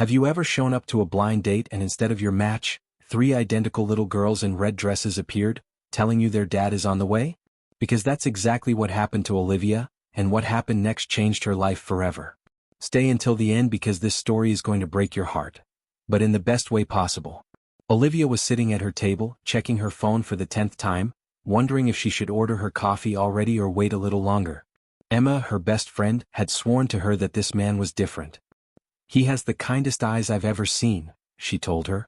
Have you ever shown up to a blind date and instead of your match, three identical little girls in red dresses appeared, telling you their dad is on the way? Because that's exactly what happened to Olivia, and what happened next changed her life forever. Stay until the end because this story is going to break your heart. But in the best way possible. Olivia was sitting at her table, checking her phone for the 10th time, wondering if she should order her coffee already or wait a little longer. Emma, her best friend, had sworn to her that this man was different. He has the kindest eyes I've ever seen, she told her.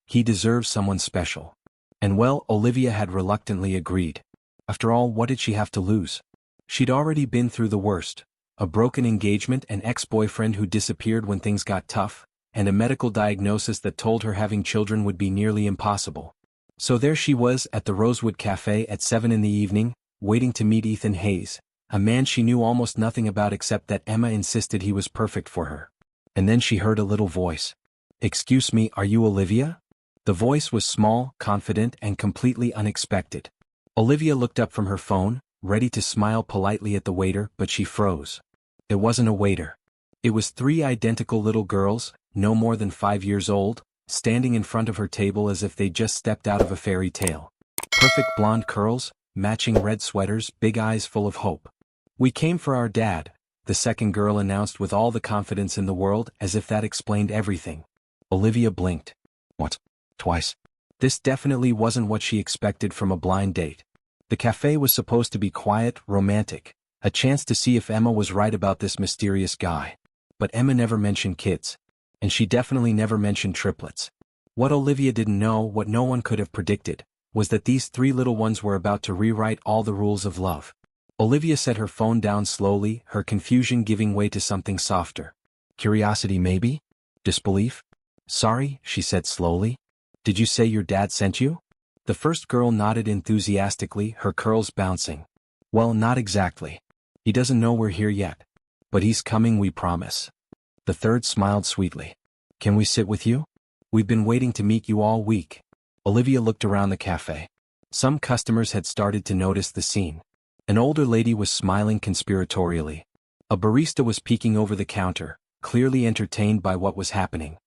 He deserves someone special. And well, Olivia had reluctantly agreed. After all, what did she have to lose? She'd already been through the worst. A broken engagement, an ex-boyfriend who disappeared when things got tough, and a medical diagnosis that told her having children would be nearly impossible. So there she was at the Rosewood Cafe at 7 in the evening, waiting to meet Ethan Hayes, a man she knew almost nothing about except that Emma insisted he was perfect for her. And then she heard a little voice. "Excuse me, are you Olivia?" The voice was small, confident, and completely unexpected. Olivia looked up from her phone, ready to smile politely at the waiter, but she froze. It wasn't a waiter. It was three identical little girls, no more than 5 years old, standing in front of her table as if they'd just stepped out of a fairy tale. Perfect blonde curls, matching red sweaters, big eyes full of hope. "We came for our dad," the second girl announced with all the confidence in the world, as if that explained everything. Olivia blinked. What? Twice? This definitely wasn't what she expected from a blind date. The cafe was supposed to be quiet, romantic, a chance to see if Emma was right about this mysterious guy. But Emma never mentioned kids. And she definitely never mentioned triplets. What Olivia didn't know, what no one could have predicted, was that these three little ones were about to rewrite all the rules of love. Olivia set her phone down slowly, her confusion giving way to something softer. Curiosity maybe? Disbelief? "Sorry," she said slowly. "Did you say your dad sent you?" The first girl nodded enthusiastically, her curls bouncing. "Well, not exactly. He doesn't know we're here yet. But he's coming, we promise." The third smiled sweetly. "Can we sit with you? We've been waiting to meet you all week." Olivia looked around the cafe. Some customers had started to notice the scene. An older lady was smiling conspiratorially. A barista was peeking over the counter, clearly entertained by what was happening.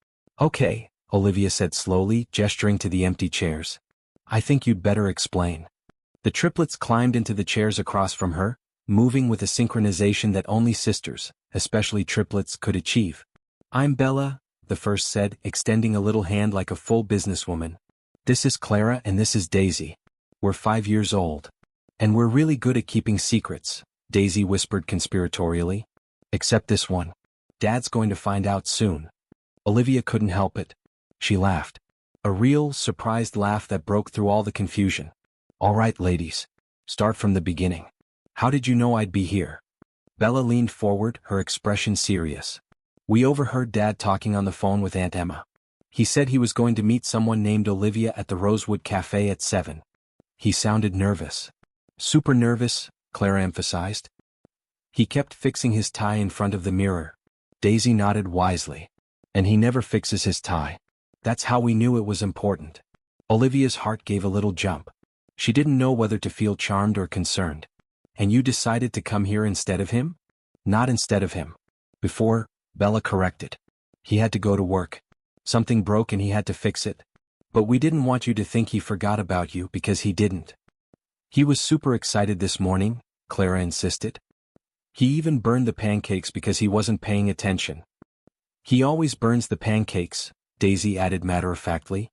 "Okay," Olivia said slowly, gesturing to the empty chairs. "I think you'd better explain." The triplets climbed into the chairs across from her, moving with a synchronization that only sisters, especially triplets, could achieve. "I'm Bella," the first said, extending a little hand like a full businesswoman. "This is Clara and this is Daisy. We're 5 years old. And we're really good at keeping secrets," Daisy whispered conspiratorially. "Except this one. Dad's going to find out soon." Olivia couldn't help it. She laughed. A real, surprised laugh that broke through all the confusion. "All right, ladies. Start from the beginning. How did you know I'd be here?" Bella leaned forward, her expression serious. "We overheard Dad talking on the phone with Aunt Emma. He said he was going to meet someone named Olivia at the Rosewood Cafe at 7. He sounded nervous." "Super nervous," Clara emphasized. "He kept fixing his tie in front of the mirror." Daisy nodded wisely. "And he never fixes his tie. That's how we knew it was important." Olivia's heart gave a little jump. She didn't know whether to feel charmed or concerned. "And you decided to come here instead of him?" "Not instead of him. Before," Bella corrected. "He had to go to work. Something broke and he had to fix it. But we didn't want you to think he forgot about you because he didn't." "He was super excited this morning," Clara insisted. "He even burned the pancakes because he wasn't paying attention." "He always burns the pancakes," Daisy added matter-of-factly.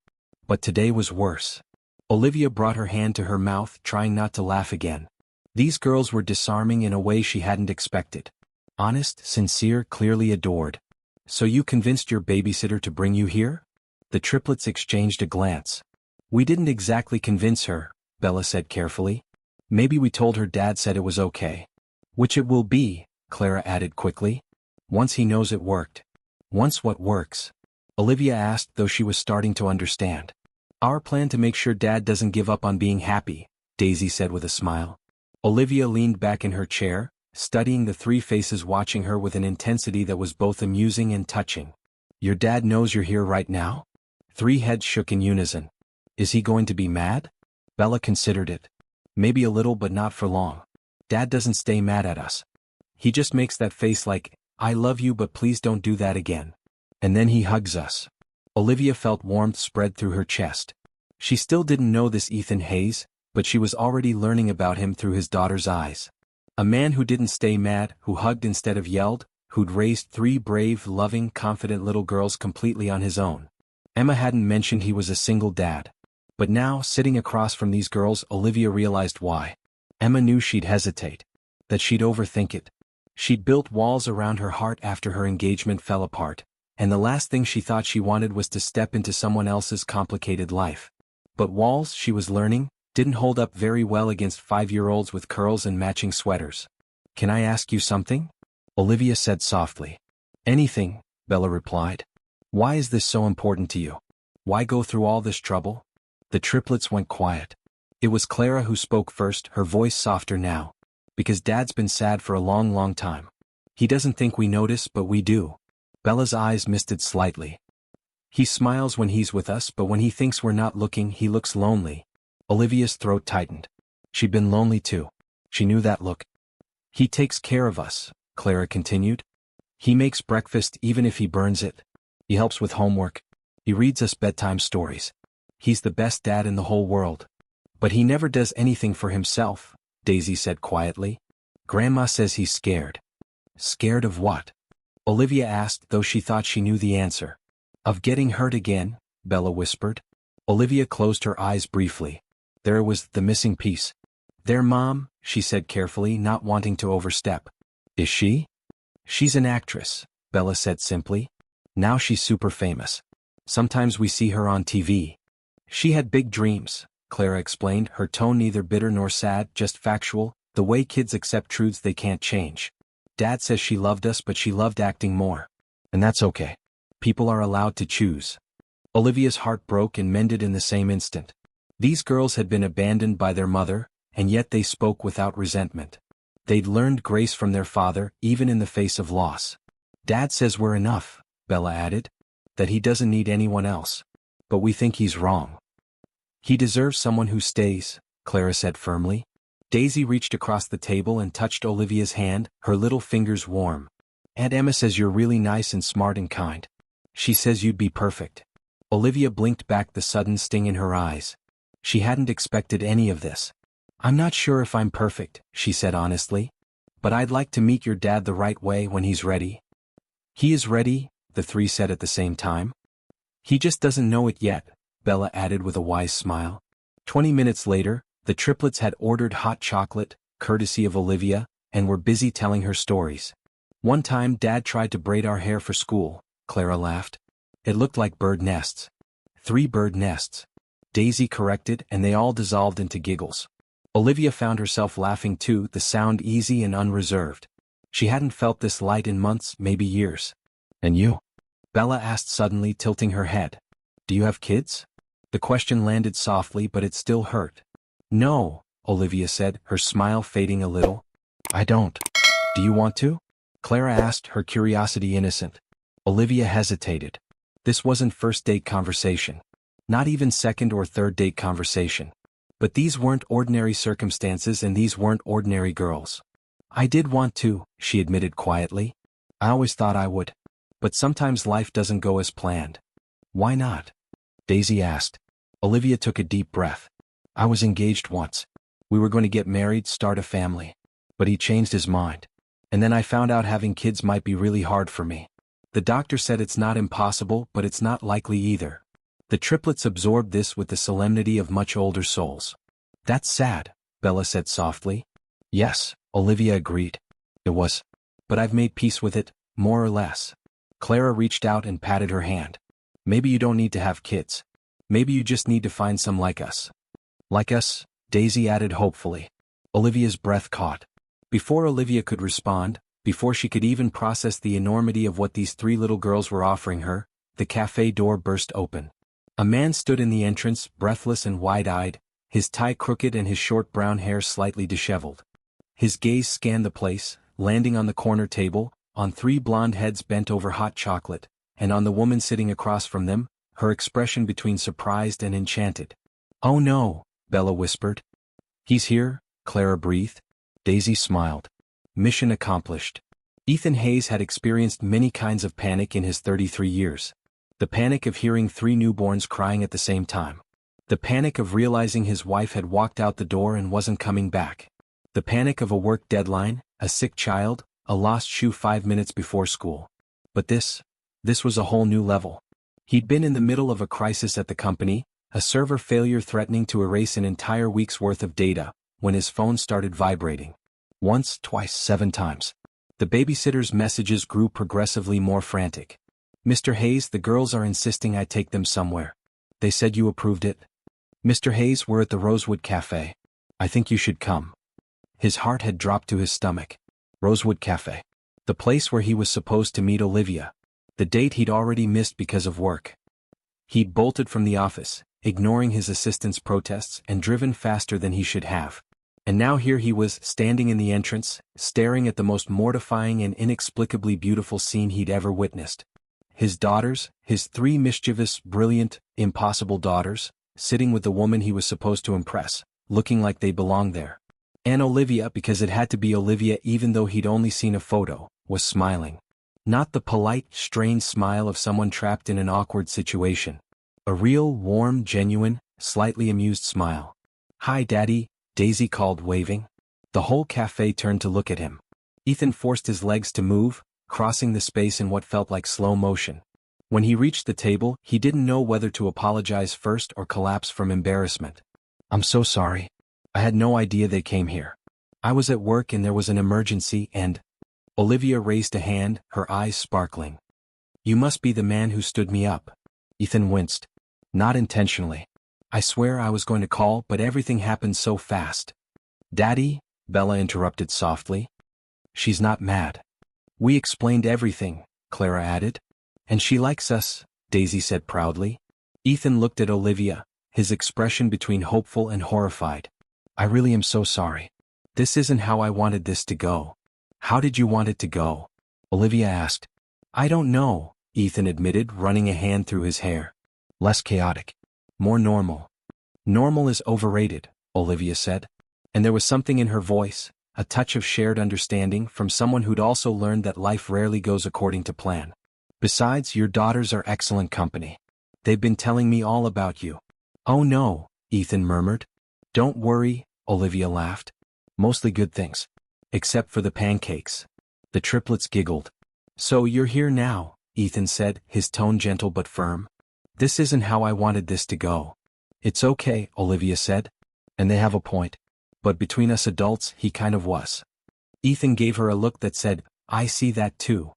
"But today was worse." Olivia brought her hand to her mouth, trying not to laugh again. These girls were disarming in a way she hadn't expected. Honest, sincere, clearly adored. "So you convinced your babysitter to bring you here?" The triplets exchanged a glance. "We didn't exactly convince her," Bella said carefully. "Maybe we told her Dad said it was okay." "Which it will be," Clara added quickly. "Once he knows it worked." "Once what works?" Olivia asked, though she was starting to understand. "Our plan to make sure Dad doesn't give up on being happy," Daisy said with a smile. Olivia leaned back in her chair, studying the three faces watching her with an intensity that was both amusing and touching. "Your dad knows you're here right now?" Three heads shook in unison. "Is he going to be mad?" Bella considered it. "Maybe a little, but not for long. Dad doesn't stay mad at us. He just makes that face like, 'I love you but please don't do that again.'" And then he hugs us. Olivia felt warmth spread through her chest. She still didn't know this Ethan Hayes, but she was already learning about him through his daughter's eyes. A man who didn't stay mad, who hugged instead of yelled, who'd raised 3 brave, loving, confident little girls completely on his own. Emma hadn't mentioned he was a single dad. But now, sitting across from these girls, Olivia realized why. Emma knew she'd hesitate. That she'd overthink it. She'd built walls around her heart after her engagement fell apart, and the last thing she thought she wanted was to step into someone else's complicated life. But walls, she was learning, didn't hold up very well against 5-year-olds with curls and matching sweaters. "Can I ask you something?" Olivia said softly. "Anything," Bella replied. "Why is this so important to you? Why go through all this trouble?" The triplets went quiet. It was Clara who spoke first, her voice softer now. "Because Dad's been sad for a long, long time. He doesn't think we notice, but we do." Bella's eyes misted slightly. "He smiles when he's with us, but when he thinks we're not looking, he looks lonely." Olivia's throat tightened. She'd been lonely too. She knew that look. "He takes care of us," Clara continued. "He makes breakfast even if he burns it. He helps with homework. He reads us bedtime stories. He's the best dad in the whole world. But he never does anything for himself," Daisy said quietly. "Grandma says he's scared." "Scared of what?" Olivia asked, though she thought she knew the answer. "Of getting hurt again," Bella whispered. Olivia closed her eyes briefly. There was the missing piece. "Their mom," she said carefully, not wanting to overstep. "Is she?" "She's an actress," Bella said simply. "Now she's super famous. Sometimes we see her on TV. She had big dreams," Clara explained, her tone neither bitter nor sad, just factual, the way kids accept truths they can't change. "Dad says she loved us, but she loved acting more. And that's okay. People are allowed to choose." Olivia's heart broke and mended in the same instant. These girls had been abandoned by their mother, and yet they spoke without resentment. They'd learned grace from their father, even in the face of loss. "Dad says we're enough," Bella added. "That he doesn't need anyone else. But we think he's wrong." "He deserves someone who stays," Clara said firmly. Daisy reached across the table and touched Olivia's hand, her little fingers warm. "Aunt Emma says you're really nice and smart and kind. She says you'd be perfect." Olivia blinked back, the sudden sting in her eyes. She hadn't expected any of this. "I'm not sure if I'm perfect," she said honestly. "But I'd like to meet your dad the right way when he's ready." "He is ready," the 3 said at the same time. "He just doesn't know it yet," Bella added with a wise smile. 20 minutes later, the triplets had ordered hot chocolate, courtesy of Olivia, and were busy telling her stories. "One time Dad tried to braid our hair for school," Clara laughed. "It looked like bird nests." 3 bird nests. Daisy corrected, and they all dissolved into giggles. Olivia found herself laughing too, the sound easy and unreserved. She hadn't felt this light in months, maybe years. "And you?" Bella asked suddenly, tilting her head. "Do you have kids?" The question landed softly, but it still hurt. "No," Olivia said, her smile fading a little. "I don't." "Do you want to?" Clara asked, her curiosity innocent. Olivia hesitated. This wasn't first date conversation. Not even second or third date conversation. But these weren't ordinary circumstances, and these weren't ordinary girls. "I did want to," she admitted quietly. "I always thought I would. But sometimes life doesn't go as planned." "Why not?" Daisy asked. Olivia took a deep breath. "I was engaged once. We were going to get married, start a family. But he changed his mind. And then I found out having kids might be really hard for me. The doctor said it's not impossible, but it's not likely either." The triplets absorbed this with the solemnity of much older souls. "That's sad," Bella said softly. "Yes," Olivia agreed. "It was. But I've made peace with it, more or less." Clara reached out and patted her hand. "Maybe you don't need to have kids. Maybe you just need to find some like us." "Like us?" Daisy added hopefully. Olivia's breath caught. Before Olivia could respond, before she could even process the enormity of what these 3 little girls were offering her, the cafe door burst open. A man stood in the entrance, breathless and wide-eyed, his tie crooked and his short brown hair slightly disheveled. His gaze scanned the place, landing on the corner table, on 3 blonde heads bent over hot chocolate, and on the woman sitting across from them, her expression between surprised and enchanted. "Oh no," Bella whispered. "He's here," Clara breathed. Daisy smiled. "Mission accomplished." Ethan Hayes had experienced many kinds of panic in his 33 years. The panic of hearing 3 newborns crying at the same time. The panic of realizing his wife had walked out the door and wasn't coming back. The panic of a work deadline, a sick child, a lost shoe 5 minutes before school. But this was a whole new level. He'd been in the middle of a crisis at the company, a server failure threatening to erase an entire week's worth of data, when his phone started vibrating. Once, twice, 7 times. The babysitter's messages grew progressively more frantic. "Mr. Hayes, the girls are insisting I take them somewhere. They said you approved it." "Mr. Hayes, we're at the Rosewood Cafe. I think you should come." His heart had dropped to his stomach. Rosewood Cafe. The place where he was supposed to meet Olivia. The date he'd already missed because of work. He'd bolted from the office, ignoring his assistant's protests, and driven faster than he should have. And now here he was, standing in the entrance, staring at the most mortifying and inexplicably beautiful scene he'd ever witnessed. His daughters, his 3 mischievous, brilliant, impossible daughters, sitting with the woman he was supposed to impress, looking like they belonged there. And Olivia, because it had to be Olivia even though he'd only seen a photo, was smiling. Not the polite, strained smile of someone trapped in an awkward situation. A real, warm, genuine, slightly amused smile. "Hi, Daddy," Daisy called, waving. The whole cafe turned to look at him. Ethan forced his legs to move, crossing the space in what felt like slow motion. When he reached the table, he didn't know whether to apologize first or collapse from embarrassment. "I'm so sorry. I had no idea they came here. I was at work and there was an emergency and—" Olivia raised a hand, her eyes sparkling. "You must be the man who stood me up." Ethan winced. "Not intentionally. I swear I was going to call, but everything happened so fast." "Daddy," Bella interrupted softly. "She's not mad. We explained everything," Clara added. "And she likes us," Daisy said proudly. Ethan looked at Olivia, his expression between hopeful and horrified. "I really am so sorry. This isn't how I wanted this to go." "How did you want it to go?" Olivia asked. "I don't know," Ethan admitted, running a hand through his hair. "Less chaotic. More normal." "Normal is overrated," Olivia said. And there was something in her voice, a touch of shared understanding from someone who'd also learned that life rarely goes according to plan. "Besides, your daughters are excellent company. They've been telling me all about you." "Oh no," Ethan murmured. "Don't worry," Olivia laughed. "Mostly good things. Except for the pancakes." The triplets giggled. "So you're here now," Ethan said, his tone gentle but firm. "This isn't how I wanted this to go." "It's okay," Olivia said. "And they have a point. But between us adults, he kind of was." Ethan gave her a look that said, "I see that too.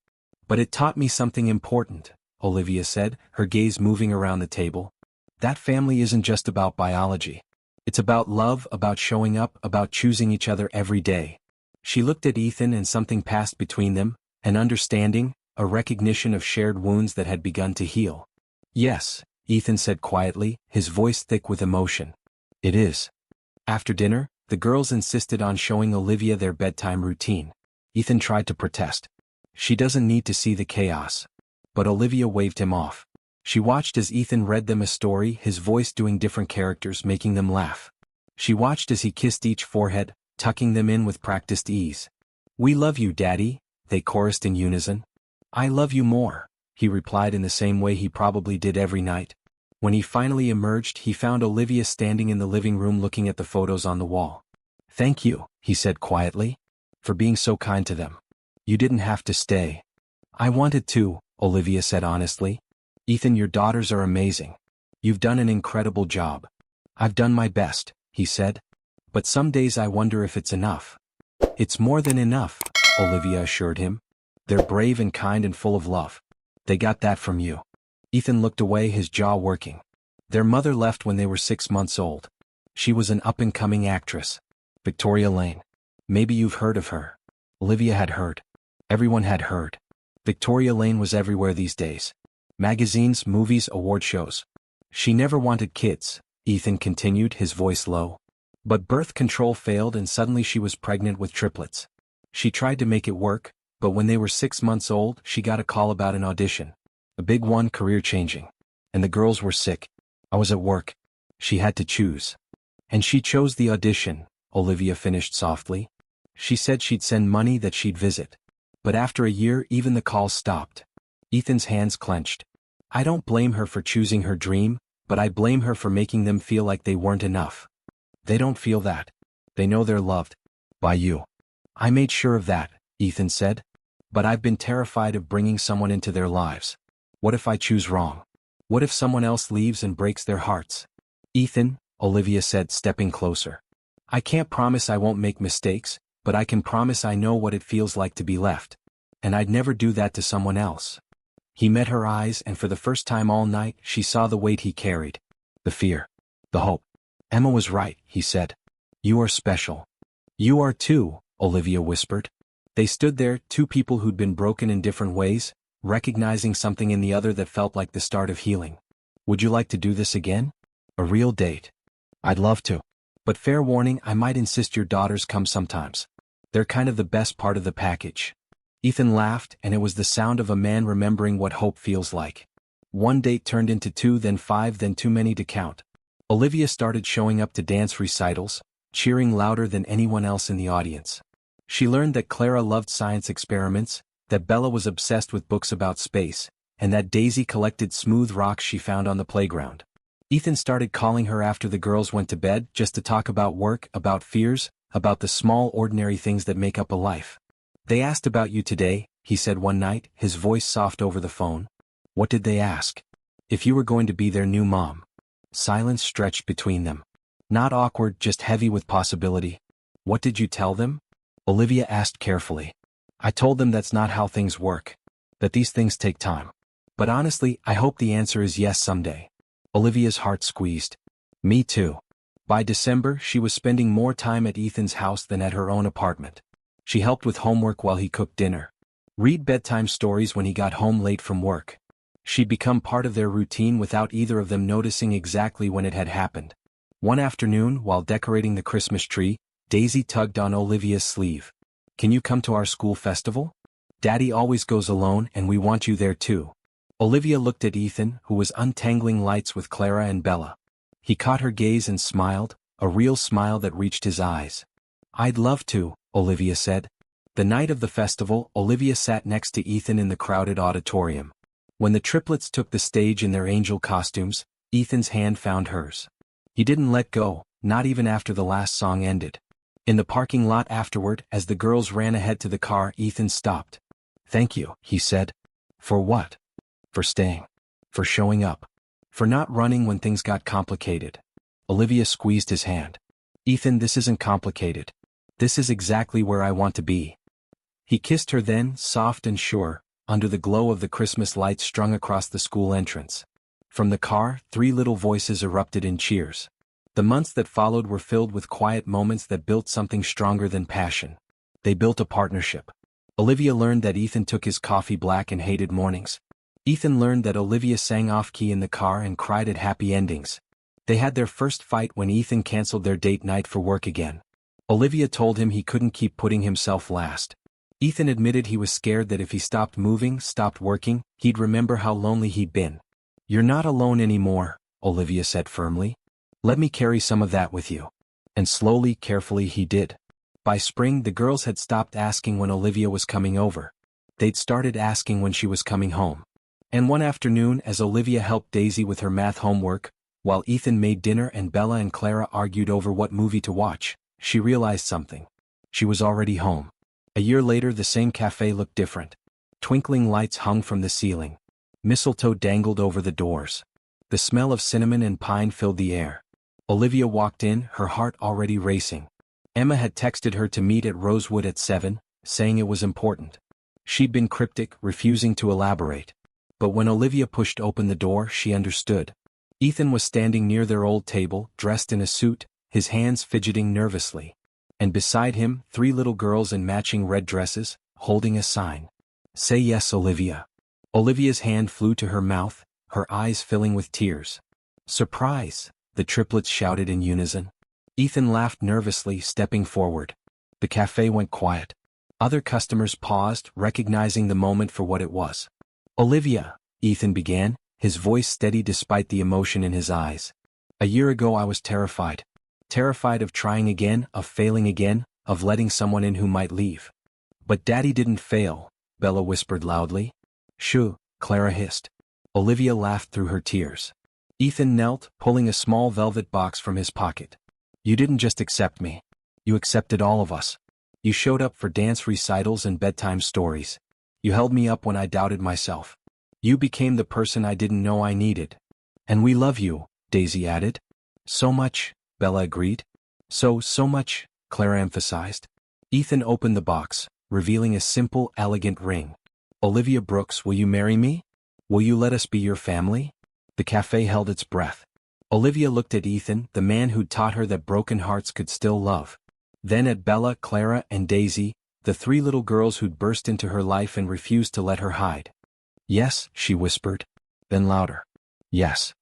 But it taught me something important," Olivia said, her gaze moving around the table. "That family isn't just about biology. It's about love, about showing up, about choosing each other every day." She looked at Ethan and something passed between them, an understanding, a recognition of shared wounds that had begun to heal. "Yes," Ethan said quietly, his voice thick with emotion. "It is." After dinner, the girls insisted on showing Olivia their bedtime routine. Ethan tried to protest. "She doesn't need to see the chaos." But Olivia waved him off. She watched as Ethan read them a story, his voice doing different characters, making them laugh. She watched as he kissed each forehead, tucking them in with practiced ease. "We love you, Daddy," they chorused in unison. "I love you more," he replied in the same way he probably did every night. When he finally emerged, he found Olivia standing in the living room looking at the photos on the wall. "Thank you," he said quietly, "for being so kind to them. You didn't have to stay." "I wanted to," Olivia said honestly. "Ethan, your daughters are amazing. You've done an incredible job." "I've done my best," he said. "But some days I wonder if it's enough." "It's more than enough," Olivia assured him. "They're brave and kind and full of love. They got that from you." Ethan looked away, his jaw working. Their mother left when they were 6 months old. She was an up-and-coming actress. Victoria Lane. Maybe you've heard of her. Olivia had heard. Everyone had heard. Victoria Lane was everywhere these days. Magazines, movies, award shows. "She never wanted kids," Ethan continued, his voice low. "But birth control failed and suddenly she was pregnant with triplets. She tried to make it work, but when they were 6 months old, she got a call about an audition. A big one, career-changing. And the girls were sick. I was at work. She had to choose. And she chose the audition," Olivia finished softly. "She said she'd send money, that she'd visit. But after a year even the calls stopped. Ethan's hands clenched. I don't blame her for choosing her dream, but I blame her for making them feel like they weren't enough. They don't feel that. They know they're loved. By you. I made sure of that, Ethan said. But I've been terrified of bringing someone into their lives. What if I choose wrong? What if someone else leaves and breaks their hearts? Ethan, Olivia said, stepping closer. I can't promise I won't make mistakes, but I can promise I know what it feels like to be left. And I'd never do that to someone else. He met her eyes, and for the first time all night she saw the weight he carried. The fear. The hope. Emma was right, he said. You are special. You are too, Olivia whispered. They stood there, two people who'd been broken in different ways, recognizing something in the other that felt like the start of healing. Would you like to do this again? A real date. I'd love to. But fair warning, I might insist your daughters come sometimes. They're kind of the best part of the package. Ethan laughed, and it was the sound of a man remembering what hope feels like. One date turned into 2, then 5, then too many to count. Olivia started showing up to dance recitals, cheering louder than anyone else in the audience. She learned that Clara loved science experiments, that Bella was obsessed with books about space, and that Daisy collected smooth rocks she found on the playground. Ethan started calling her after the girls went to bed just to talk about work, about fears, about the small ordinary things that make up a life. They asked about you today, he said one night, his voice soft over the phone. What did they ask? If you were going to be their new mom. Silence stretched between them. Not awkward, just heavy with possibility. What did you tell them? Olivia asked carefully. I told them that's not how things work. That these things take time. But honestly, I hope the answer is yes someday. Olivia's heart squeezed. Me too. By December, she was spending more time at Ethan's house than at her own apartment. She helped with homework while he cooked dinner. Read bedtime stories when he got home late from work. She'd become part of their routine without either of them noticing exactly when it had happened. One afternoon, while decorating the Christmas tree, Daisy tugged on Olivia's sleeve. Can you come to our school festival? Daddy always goes alone and we want you there too. Olivia looked at Ethan, who was untangling lights with Clara and Bella. He caught her gaze and smiled, a real smile that reached his eyes. I'd love to, Olivia said. The night of the festival, Olivia sat next to Ethan in the crowded auditorium. When the triplets took the stage in their angel costumes, Ethan's hand found hers. He didn't let go, not even after the last song ended. In the parking lot afterward, as the girls ran ahead to the car, Ethan stopped. Thank you, he said. For what? For staying. For showing up. For not running when things got complicated. Olivia squeezed his hand. Ethan, this isn't complicated. This is exactly where I want to be. He kissed her then, soft and sure, under the glow of the Christmas lights strung across the school entrance. From the car, 3 little voices erupted in cheers. The months that followed were filled with quiet moments that built something stronger than passion. They built a partnership. Olivia learned that Ethan took his coffee black and hated mornings. Ethan learned that Olivia sang off-key in the car and cried at happy endings. They had their first fight when Ethan canceled their date night for work again. Olivia told him he couldn't keep putting himself last. Ethan admitted he was scared that if he stopped moving, stopped working, he'd remember how lonely he'd been. You're not alone anymore, Olivia said firmly. Let me carry some of that with you. And slowly, carefully he did. By spring, the girls had stopped asking when Olivia was coming over. They'd started asking when she was coming home. And one afternoon, as Olivia helped Daisy with her math homework, while Ethan made dinner and Bella and Clara argued over what movie to watch, she realized something. She was already home. A year later, the same cafe looked different. Twinkling lights hung from the ceiling. Mistletoe dangled over the doors. The smell of cinnamon and pine filled the air. Olivia walked in, her heart already racing. Emma had texted her to meet at Rosewood at 7, saying it was important. She'd been cryptic, refusing to elaborate. But when Olivia pushed open the door, she understood. Ethan was standing near their old table, dressed in a suit, his hands fidgeting nervously. And beside him, 3 little girls in matching red dresses, holding a sign. Say yes, Olivia. Olivia's hand flew to her mouth, her eyes filling with tears. Surprise, the triplets shouted in unison. Ethan laughed nervously, stepping forward. The cafe went quiet. Other customers paused, recognizing the moment for what it was. Olivia, Ethan began, his voice steady despite the emotion in his eyes. A year ago I was terrified. Terrified of trying again, of failing again, of letting someone in who might leave. But Daddy didn't fail, Bella whispered loudly. Shoo, Clara hissed. Olivia laughed through her tears. Ethan knelt, pulling a small velvet box from his pocket. You didn't just accept me. You accepted all of us. You showed up for dance recitals and bedtime stories. You held me up when I doubted myself. You became the person I didn't know I needed. And we love you, Daisy added. So much, Bella agreed. So much, Clara emphasized. Ethan opened the box, revealing a simple, elegant ring. Olivia Brooks, will you marry me? Will you let us be your family? The cafe held its breath. Olivia looked at Ethan, the man who'd taught her that broken hearts could still love. Then at Bella, Clara, and Daisy, the three little girls who'd burst into her life and refused to let her hide. Yes, she whispered. Then louder. Yes.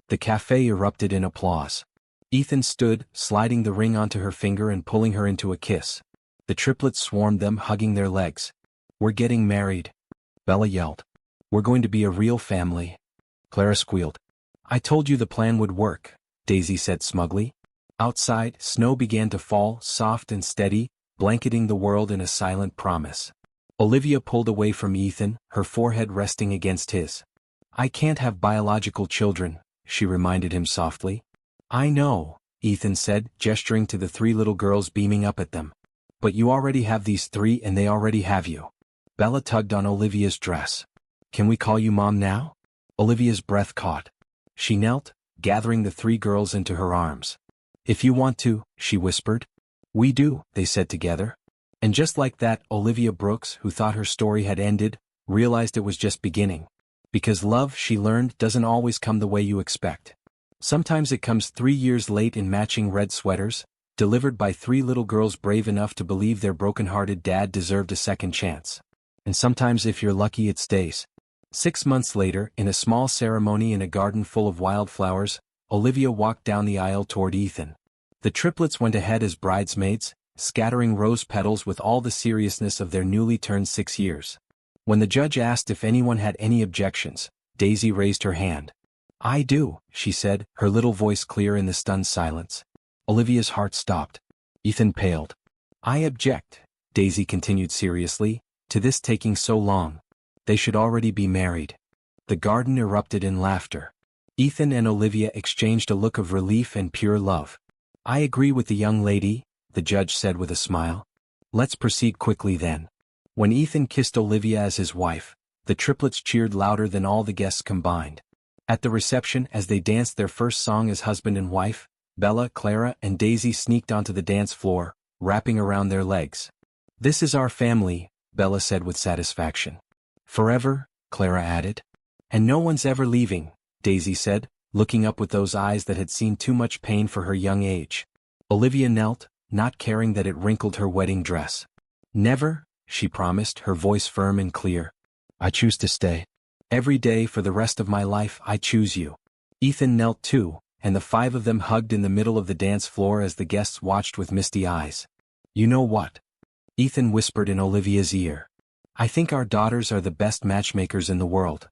The cafe erupted in applause. Ethan stood, sliding the ring onto her finger and pulling her into a kiss. The triplets swarmed them, hugging their legs. We're getting married, Bella yelled. We're going to be a real family. Clara squealed. I told you the plan would work, Daisy said smugly. Outside, snow began to fall, soft and steady, blanketing the world in a silent promise. Olivia pulled away from Ethan, her forehead resting against his. I can't have biological children, she reminded him softly. I know, Ethan said, gesturing to the three little girls beaming up at them. But you already have these three and they already have you. Bella tugged on Olivia's dress. Can we call you Mom now? Olivia's breath caught. She knelt, gathering the three girls into her arms. If you want to, she whispered. We do, they said together. And just like that, Olivia Brooks, who thought her story had ended, realized it was just beginning. Because love, she learned, doesn't always come the way you expect. Sometimes it comes 3 years late in matching red sweaters, delivered by three little girls brave enough to believe their broken-hearted dad deserved a second chance. And sometimes if you're lucky it stays. 6 months later, in a small ceremony in a garden full of wildflowers, Olivia walked down the aisle toward Ethan. The triplets went ahead as bridesmaids, scattering rose petals with all the seriousness of their newly turned 6 years. When the judge asked if anyone had any objections, Daisy raised her hand. I do, she said, her little voice clear in the stunned silence. Olivia's heart stopped. Ethan paled. I object, Daisy continued seriously, to this taking so long. They should already be married. The garden erupted in laughter. Ethan and Olivia exchanged a look of relief and pure love. I agree with the young lady, the judge said with a smile. Let's proceed quickly then. When Ethan kissed Olivia as his wife, the triplets cheered louder than all the guests combined. At the reception, as they danced their first song as husband and wife, Bella, Clara, and Daisy sneaked onto the dance floor, wrapping around their legs. This is our family, Bella said with satisfaction. Forever, Clara added. And no one's ever leaving, Daisy said, looking up with those eyes that had seen too much pain for her young age. Olivia knelt, not caring that it wrinkled her wedding dress. Never, she promised, her voice firm and clear. I choose to stay. Every day for the rest of my life I choose you. Ethan knelt too, and the 5 of them hugged in the middle of the dance floor as the guests watched with misty eyes. You know what? Ethan whispered in Olivia's ear. I think our daughters are the best matchmakers in the world.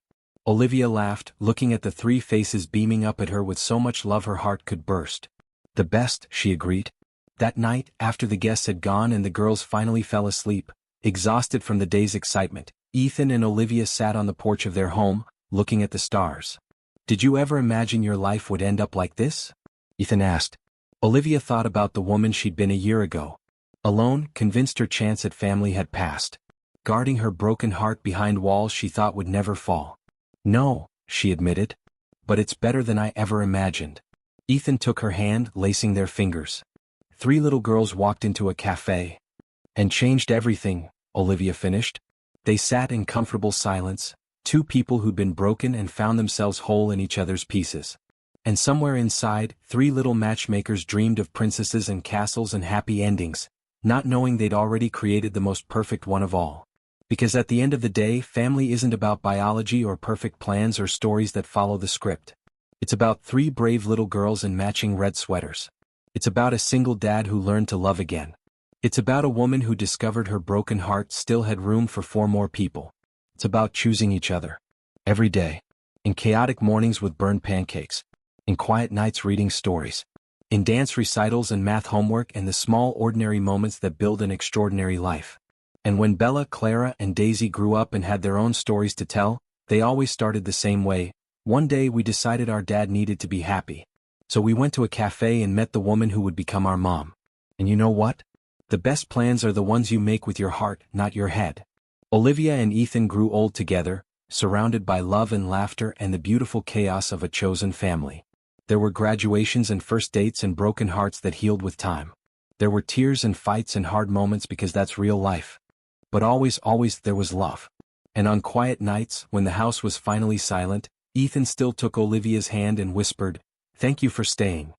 Olivia laughed, looking at the 3 faces beaming up at her with so much love her heart could burst. The best, she agreed. That night, after the guests had gone and the girls finally fell asleep, exhausted from the day's excitement, Ethan and Olivia sat on the porch of their home, looking at the stars. Did you ever imagine your life would end up like this? Ethan asked. Olivia thought about the woman she'd been a year ago. Alone, convinced her chance at family had passed. Guarding her broken heart behind walls she thought would never fall. No, she admitted. But it's better than I ever imagined. Ethan took her hand, lacing their fingers. 3 little girls walked into a cafe. And changed everything, Olivia finished. They sat in comfortable silence, 2 people who'd been broken and found themselves whole in each other's pieces. And somewhere inside, 3 little matchmakers dreamed of princesses and castles and happy endings, not knowing they'd already created the most perfect one of all. Because at the end of the day, family isn't about biology or perfect plans or stories that follow the script. It's about 3 brave little girls in matching red sweaters. It's about a single dad who learned to love again. It's about a woman who discovered her broken heart still had room for 4 more people. It's about choosing each other. Every day. In chaotic mornings with burned pancakes. In quiet nights reading stories. In dance recitals and math homework and the small ordinary moments that build an extraordinary life. And when Bella, Clara, and Daisy grew up and had their own stories to tell, they always started the same way. One day we decided our dad needed to be happy. So we went to a cafe and met the woman who would become our mom. And you know what? The best plans are the ones you make with your heart, not your head. Olivia and Ethan grew old together, surrounded by love and laughter and the beautiful chaos of a chosen family. There were graduations and first dates and broken hearts that healed with time. There were tears and fights and hard moments because that's real life. But always there was love. And on quiet nights, when the house was finally silent, Ethan still took Olivia's hand and whispered, "Thank you for staying."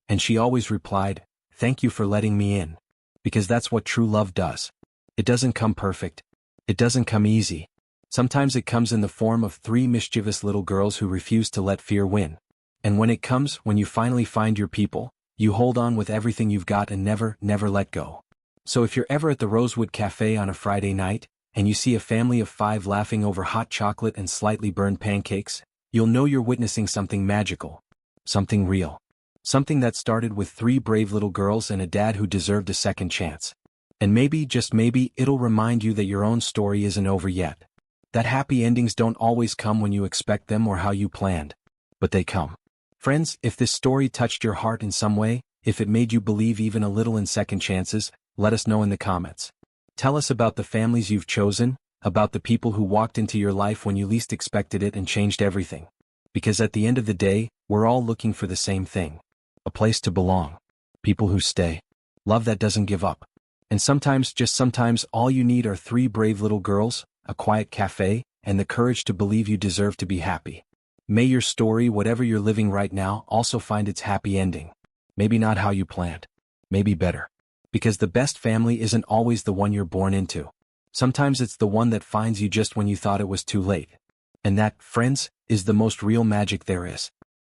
And she always replied, "Thank you for letting me in." Because that's what true love does. It doesn't come perfect. It doesn't come easy. Sometimes it comes in the form of three mischievous little girls who refuse to let fear win. And when it comes, when you finally find your people, you hold on with everything you've got and never let go. So if you're ever at the Rosewood Cafe on a Friday night, and you see a family of 5 laughing over hot chocolate and slightly burned pancakes, you'll know you're witnessing something magical. Something real. Something that started with 3 brave little girls and a dad who deserved a second chance. And maybe, just maybe, it'll remind you that your own story isn't over yet. That happy endings don't always come when you expect them or how you planned. But they come. Friends, if this story touched your heart in some way, if it made you believe even a little in second chances, let us know in the comments. Tell us about the families you've chosen, about the people who walked into your life when you least expected it and changed everything. Because at the end of the day, we're all looking for the same thing. A place to belong. People who stay. Love that doesn't give up. And sometimes, just sometimes, all you need are 3 brave little girls, a quiet cafe, and the courage to believe you deserve to be happy. May your story, whatever you're living right now, also find its happy ending. Maybe not how you planned. Maybe better. Because the best family isn't always the one you're born into. Sometimes it's the one that finds you just when you thought it was too late. And that, friends, is the most real magic there is.